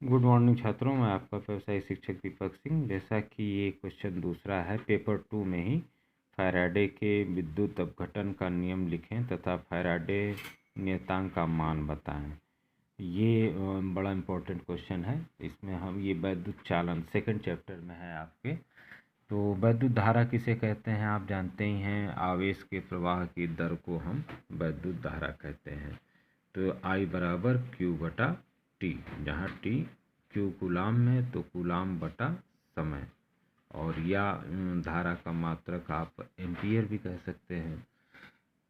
Good morning छात्रों, मैं आपका व्यवसाय शिक्षक दीपक सिंह। जैसा कि ये क्वेश्चन दूसरा है पेपर 2 में ही, फैराडे के विद्युत अपघटन का नियम लिखें तथा फैराडे नियतांक का मान बताएं। ये बड़ा इम्पोर्टेंट क्वेश्चन है। इसमें हम ये वैद्युत चालन सेकंड चैप्टर में है आपके। तो वैद्युत धारा किसे कहते हैं आप जानते ही हैं। आवेश के प्रवाह की दर को हम वैद्युत धारा कहते हैं। तो I बराबर Q बटा T, जहाँ T Q कूलाम में तो कूलाम बटा समय, और या धारा का मात्रक आप एम्पियर भी कह सकते हैं।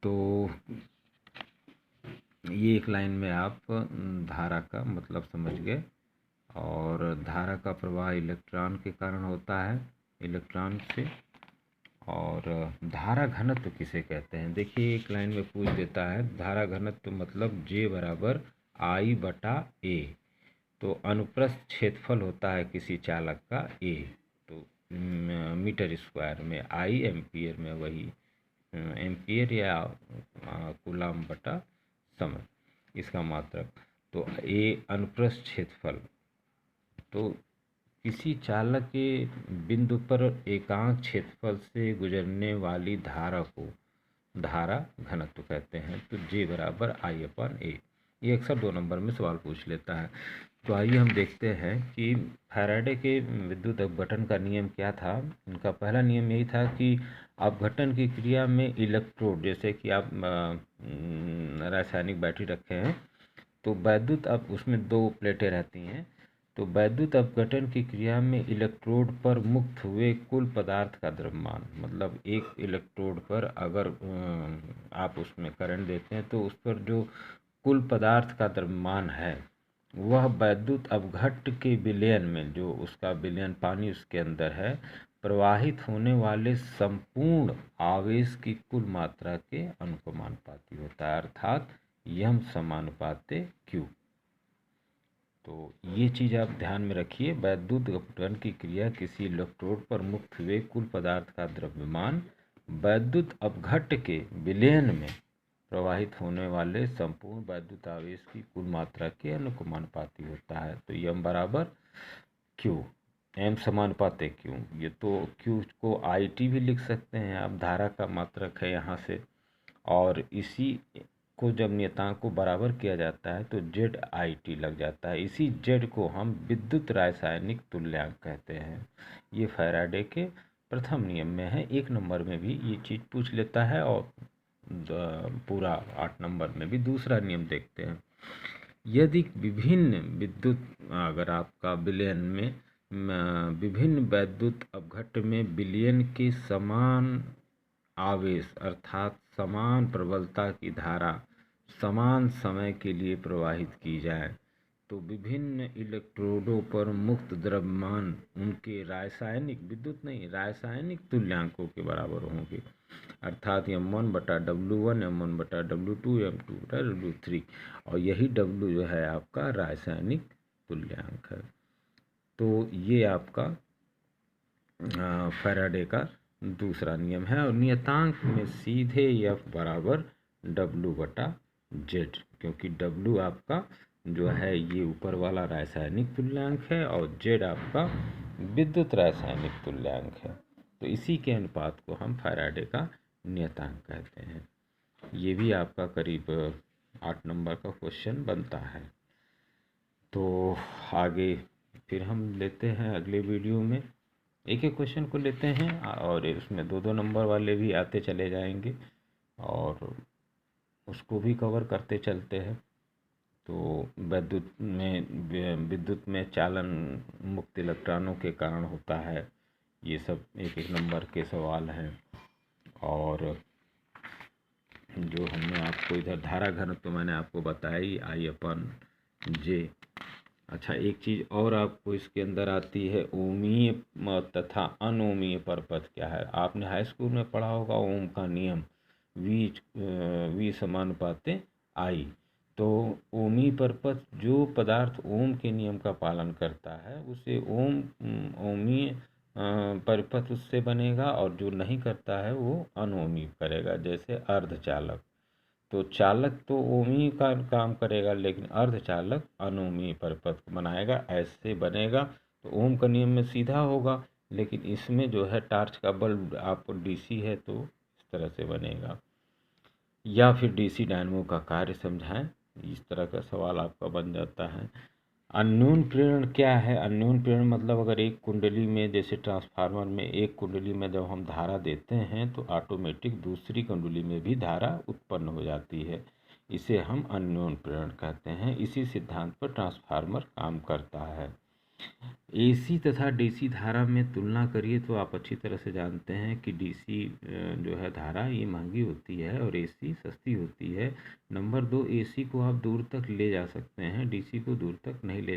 तो ये एक लाइन में आप धारा का मतलब समझ गए। और धारा का प्रवाह इलेक्ट्रॉन के कारण होता है, इलेक्ट्रॉन से। और धारा घनत्व किसे कहते हैं, देखिए एक लाइन में पूछ देता है धारा घनत्व मतलब J बराबर I बटा A। तो अनुप्रस्थ क्षेत्रफल होता है किसी चालक का A, तो मीटर स्क्वायर में I एम्पियर में वही एम्पियर या कूलाम बटा समय, इसका मात्रक। तो A अनुप्रस्थ क्षेत्रफल। तो किसी चालक के बिंदु पर एकांक क्षेत्रफल से गुजरने वाली धारा को धारा घनत्व कहते हैं। तो J बराबर I/A। ये अक्सर 2 नंबर में सवाल पूछ लेता है। तो आइए हम देखते हैं कि फैराडे के विद्युत अपघटन का नियम क्या था। उनका पहला नियम यही था कि अपघटन की क्रिया में इलेक्ट्रोड, जैसे कि आप रासायनिक बैटरी रखे हैं तो वैद्युत अब उसमें 2 प्लेटें रहती हैं। तो वैद्युत अपघटन की क्रिया में इलेक्ट्रोड पर मुक्त हुए कुल पदार्थ का द्रव्यमान, मतलब एक इलेक्ट्रोड पर अगर आप उसमें करंट देते हैं तो उस पर जो कुल पदार्थ का द्रव्यमान है वह वैद्युत अपघट के विलयन में, जो उसका विलयन पानी उसके अंदर है, प्रवाहित होने वाले संपूर्ण आवेश की कुल मात्रा के अनुपाती होता है, अर्थात यम समानुपाते Q। तो ये चीज़ आप ध्यान में रखिए। वैद्युत अपघटन की क्रिया किसी इलेक्ट्रोड पर मुक्त हुए कुल पदार्थ का द्रव्यमान वैद्युत अपघट के विलयन में प्रवाहित होने वाले संपूर्ण वैद्युत आवेश की कुल मात्रा के अनुपाती होता है। तो यम बराबर Q, एम समानुपाते Q। ये तो Q को IT भी लिख सकते हैं आप, धारा का मात्रक है यहाँ से। और इसी को जब नियतांक को बराबर किया जाता है तो ZIT लग जाता है। इसी Z को हम विद्युत रासायनिक तुल्यांक कहते हैं। ये फैराडे के प्रथम नियम में है। 1 नंबर में भी ये चीज़ पूछ लेता है और पूरा 8 नंबर में भी दूसरा नियम देखते हैं। यदि विभिन्न विद्युत, अगर आपका विलयन में विभिन्न वैद्युत अपघट में विलयन के समान आवेश अर्थात समान प्रबलता की धारा समान समय के लिए प्रवाहित की जाए तो विभिन्न इलेक्ट्रोडों पर मुक्त द्रव्यमान उनके रासायनिक, विद्युत नहीं, रासायनिक तुल्यांकों के बराबर होंगे, अर्थात M1 बटा W1, M1 बटा W2, M2 बटा W3। और यही W जो है आपका रासायनिक तुल्यांक है। तो ये आपका फैराडे का दूसरा नियम है। और नियतांक में सीधे F बराबर W बटा Z, क्योंकि W आपका जो है ये ऊपर वाला रासायनिक तुल्यांक है और Z आपका विद्युत रासायनिक तुल्यांक है। तो इसी के अनुपात को हम फैराडे का नियतांक कहते हैं। ये भी आपका करीब 8 नंबर का क्वेश्चन बनता है। तो आगे फिर हम लेते हैं अगले वीडियो में, एक एक क्वेश्चन को लेते हैं और उसमें 2-2 नंबर वाले भी आते चले जाएंगे और उसको भी कवर करते चलते हैं। तो विद्युत में चालन मुक्त इलेक्ट्रॉनों के कारण होता है। ये सब 1-1 नंबर के सवाल हैं। और जो हमने आपको इधर धारा घनत्व तो मैंने आपको बताई I/J। अच्छा, एक चीज़ और आपको इसके अंदर आती है, ओमीय तथा अनोमीय परपथ क्या है। आपने हाई स्कूल में पढ़ा होगा ओम का नियम, V समानुपाते I। तो ओमी परपथ, जो पदार्थ ओम के नियम का पालन करता है उसे ओमीय परिपथ उससे बनेगा, और जो नहीं करता है वो अनोमी करेगा, जैसे अर्धचालक। तो चालक तो ओमी का काम करेगा, लेकिन अर्धचालक अनोमी परिपथ बनाएगा, ऐसे बनेगा। तो ओम का नियम में सीधा होगा, लेकिन इसमें जो है टार्च का बल्ब आपको डीसी है तो इस तरह से बनेगा। या फिर डीसी डायनेमो का कार्य समझाएं, इस तरह का सवाल आपका बन जाता है। अन्योन प्रेरण क्या है? अन्योन प्रेरण मतलब अगर एक कुंडली में, जैसे ट्रांसफार्मर में एक कुंडली में जब हम धारा देते हैं तो ऑटोमेटिक दूसरी कुंडली में भी धारा उत्पन्न हो जाती है, इसे हम अन्योन प्रेरण कहते हैं। इसी सिद्धांत पर ट्रांसफार्मर काम करता है। एसी तथा डीसी धारा में तुलना करिए तो आप अच्छी तरह से जानते हैं कि डीसी जो है धारा ये महंगी होती है और एसी सस्ती होती है। नंबर 2, एसी को आप दूर तक ले जा सकते हैं, डीसी को दूर तक नहीं ले